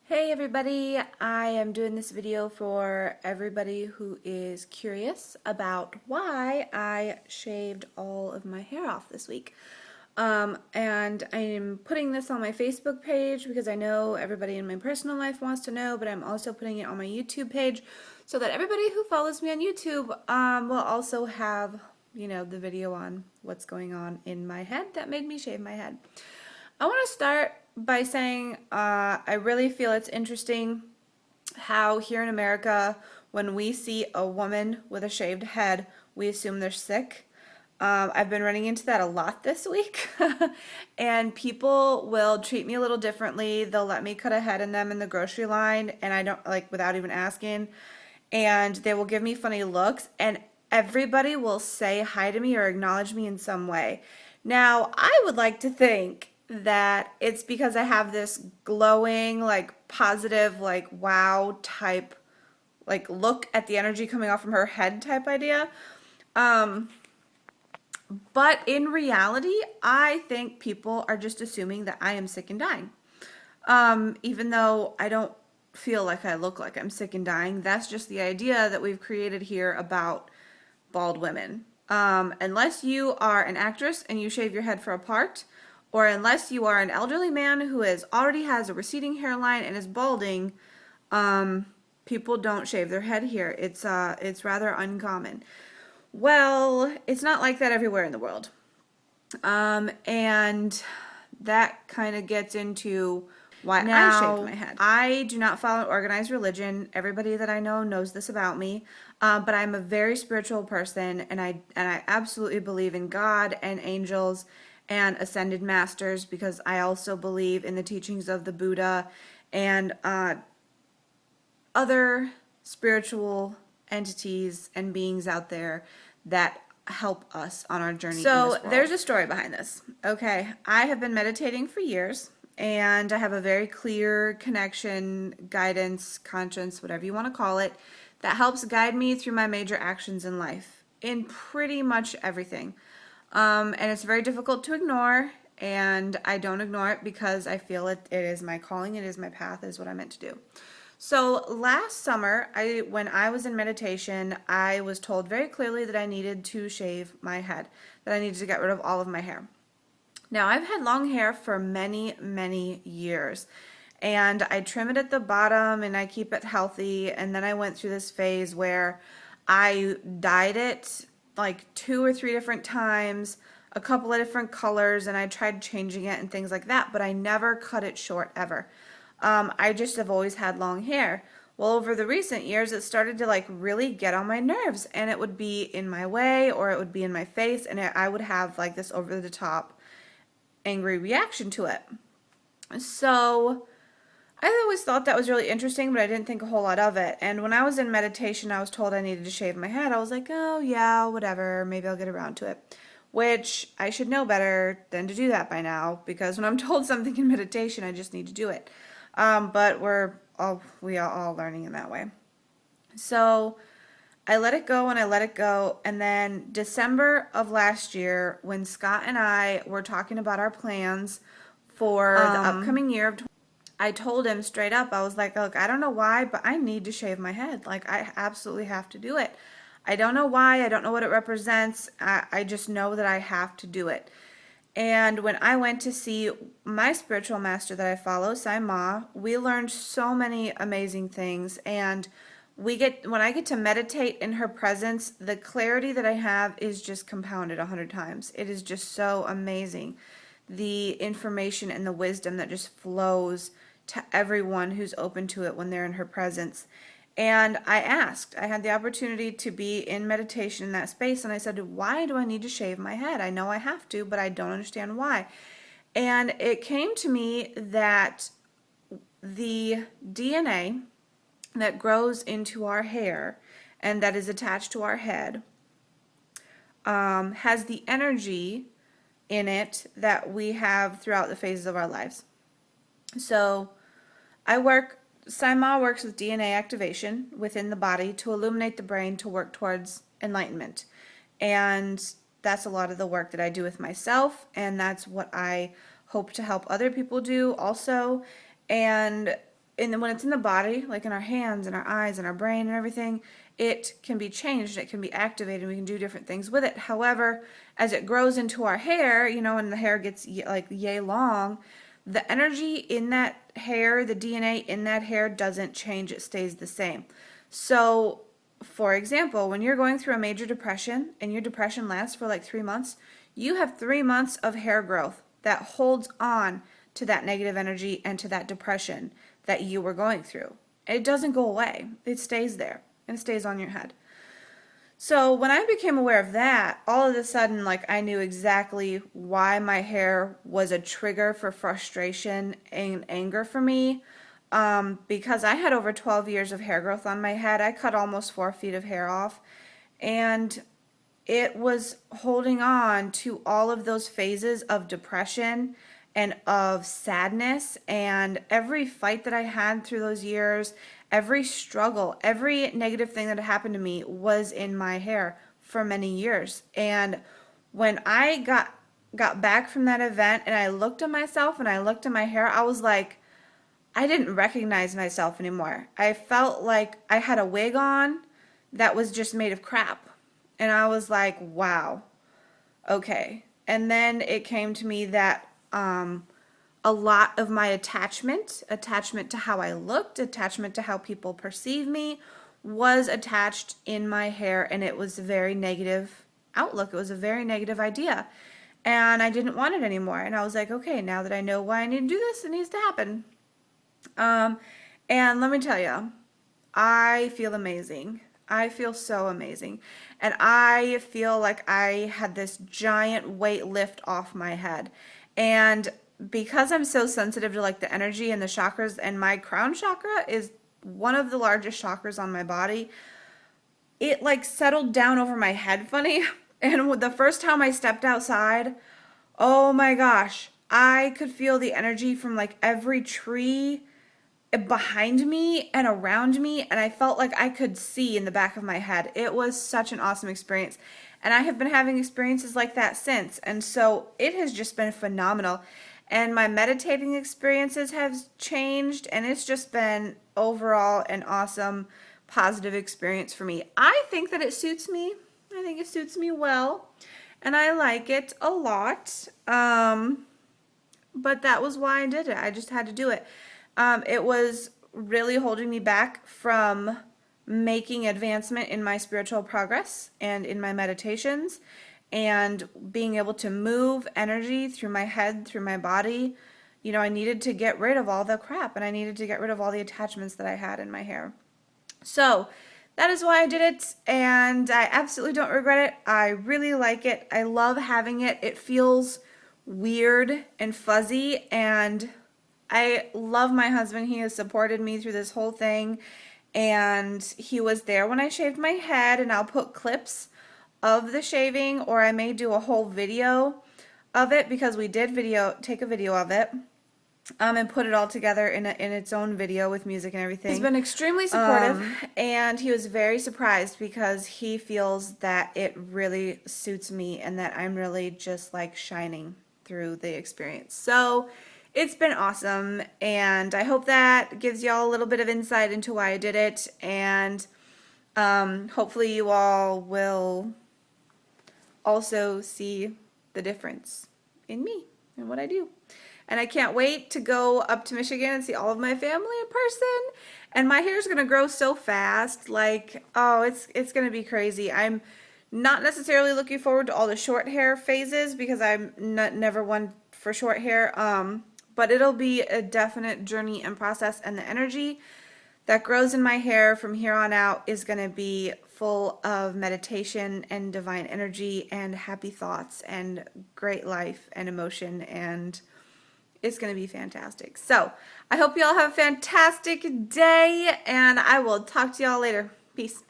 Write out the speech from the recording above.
Hey everybody, I am doing this video for everybody who is curious about why I shaved all of my hair off this week. And I'm putting this on my Facebook page because I know everybody in my personal life wants to know, but I'm also putting it on my YouTube page so that everybody who follows me on YouTube will also have, the video on what's going on in my head that made me shave my head. I want to start by saying I really feel it's interesting how here in America, when we see a woman with a shaved head, we assume they're sick. I've been running into that a lot this week, and people will treat me a little differently. They'll let me cut a head in them in the grocery line, and I don't like without even asking, and they will give me funny looks, and everybody will say hi to me or acknowledge me in some way. Now, I would like to think that it's because I have this glowing, like positive, like wow type, like look at the energy coming off from her head type idea. But in reality, I think people are just assuming that I am sick and dying. Even though I don't feel like I look like I'm sick and dying, that's just the idea that we've created here about bald women. Unless you are an actress and you shave your head for a part, or unless you are an elderly man who already has a receding hairline and is balding, people don't shave their head here. It's rather uncommon. Well, it's not like that everywhere in the world. And that kind of gets into why I shaved my head. I do not follow an organized religion. Everybody that I know knows this about me. But I'm a very spiritual person, and I absolutely believe in God and angels and ascended masters, because I also believe in the teachings of the Buddha and other spiritual entities and beings out there that help us on our journey in this world. So there's a story behind this. Okay, I have been meditating for years, and I have a very clear connection, guidance, conscience, whatever you want to call it, that helps guide me through my major actions in life, in pretty much everything. And it's very difficult to ignore, and I don't ignore it because I feel it is my calling, it is my path, it is what I'm meant to do. So last summer, when I was in meditation, I was told very clearly that I needed to shave my head, that I needed to get rid of all of my hair. Now, I've had long hair for many, many years, and I trim it at the bottom and I keep it healthy, and then I went through this phase where I dyed it like 2 or 3 different times, a couple of different colors, and I tried changing it and things like that, but I never cut it short ever. I just have always had long hair. Well, over the recent years, it started to like really get on my nerves, and it would be in my way or it would be in my face, and I would have like this over the top angry reaction to it. So I always thought that was really interesting, but I didn't think a whole lot of it. And when I was in meditation, I was told I needed to shave my head. I was like, oh yeah, whatever, maybe I'll get around to it. Which I should know better than to do that by now, because when I'm told something in meditation, I just need to do it. But we are all learning in that way. So I let it go and I let it go. And then December of last year, when Scott and I were talking about our plans for the upcoming year of I told him straight up, I was like, look, I don't know why, but I need to shave my head. Like, I absolutely have to do it. I don't know why. I don't know what it represents. I just know that I have to do it. And when I went to see my spiritual master that I follow, Sai Ma, we learned so many amazing things. And when I get to meditate in her presence, the clarity that I have is just compounded 100 times. It is just so amazing. The information and the wisdom that just flows to everyone who's open to it when they're in her presence. And I had the opportunity to be in meditation in that space, and I said, why do I need to shave my head? I know I have to, but I don't understand why. And it came to me that the DNA that grows into our hair and that is attached to our head has the energy in it that we have throughout the phases of our lives. So Sai Ma works with DNA activation within the body to illuminate the brain to work towards enlightenment. And that's a lot of the work that I do with myself, and that's what I hope to help other people do also. And and then when it's in the body, like in our hands and our eyes and our brain and everything, it can be changed, it can be activated, we can do different things with it. However, as it grows into our hair, you know, and the hair gets like yay long, the energy in that hair, the DNA in that hair doesn't change, it stays the same. So, for example, when you're going through a major depression and your depression lasts for like 3 months, you have 3 months of hair growth that holds on to that negative energy and to that depression that you were going through. It doesn't go away. It stays there and it stays on your head. So when I became aware of that, all of a sudden, like, I knew exactly why my hair was a trigger for frustration and anger for me. Because I had over 12 years of hair growth on my head. I cut almost 4 feet of hair off, and it was holding on to all of those phases of depression and of sadness, and every fight that I had through those years, every struggle, every negative thing that had happened to me was in my hair for many years. And when I got back from that event and I looked at myself and I looked at my hair, I was like, I didn't recognize myself anymore. I felt like I had a wig on that was just made of crap. And I was like, wow, okay. And then it came to me that a lot of my attachment to how I looked, attachment to how people perceive me, was attached in my hair, and it was a very negative outlook. It was a very negative idea. And I didn't want it anymore. And I was like, okay, now that I know why I need to do this, it needs to happen. And let me tell you, I feel amazing. I feel so amazing. And I feel like I had this giant weight lift off my head. And because I'm so sensitive to like the energy and the chakras, and my crown chakra is one of the largest chakras on my body, it like settled down over my head funny. And the first time I stepped outside, oh my gosh, I could feel the energy from like every tree behind me and around me, and I felt like I could see in the back of my head. It was such an awesome experience, and I have been having experiences like that since, and so it has just been phenomenal. And my meditating experiences have changed, and it's just been overall an awesome positive experience for me. I think that it suits me. I think it suits me well, and I like it a lot. But that was why I did it. I just had to do it. It was really holding me back from making advancement in my spiritual progress and in my meditations, and being able to move energy through my head, through my body. You know, I needed to get rid of all the crap, and I needed to get rid of all the attachments that I had in my hair. So that is why I did it, and I absolutely don't regret it. I really like it. I love having it. It feels weird and fuzzy, and I love my husband. He has supported me through this whole thing, and he was there when I shaved my head, and I'll put clips of the shaving, or I may do a whole video of it, because we did take a video of it, and put it all together in its own video with music and everything. He's been extremely supportive, and he was very surprised because he feels that it really suits me and that I'm really just like shining through the experience. So it's been awesome, and I hope that gives y'all a little bit of insight into why I did it, and hopefully you all will also see the difference in me and what I do. And I can't wait to go up to Michigan and see all of my family in person. And my hair is going to grow so fast. Like, oh, it's going to be crazy. I'm not necessarily looking forward to all the short hair phases, because I'm never one for short hair. But it'll be a definite journey and process. And the energy that grows in my hair from here on out is going to be full of meditation and divine energy and happy thoughts and great life and emotion, and it's going to be fantastic. So I hope you all have a fantastic day, and I will talk to y'all later. Peace.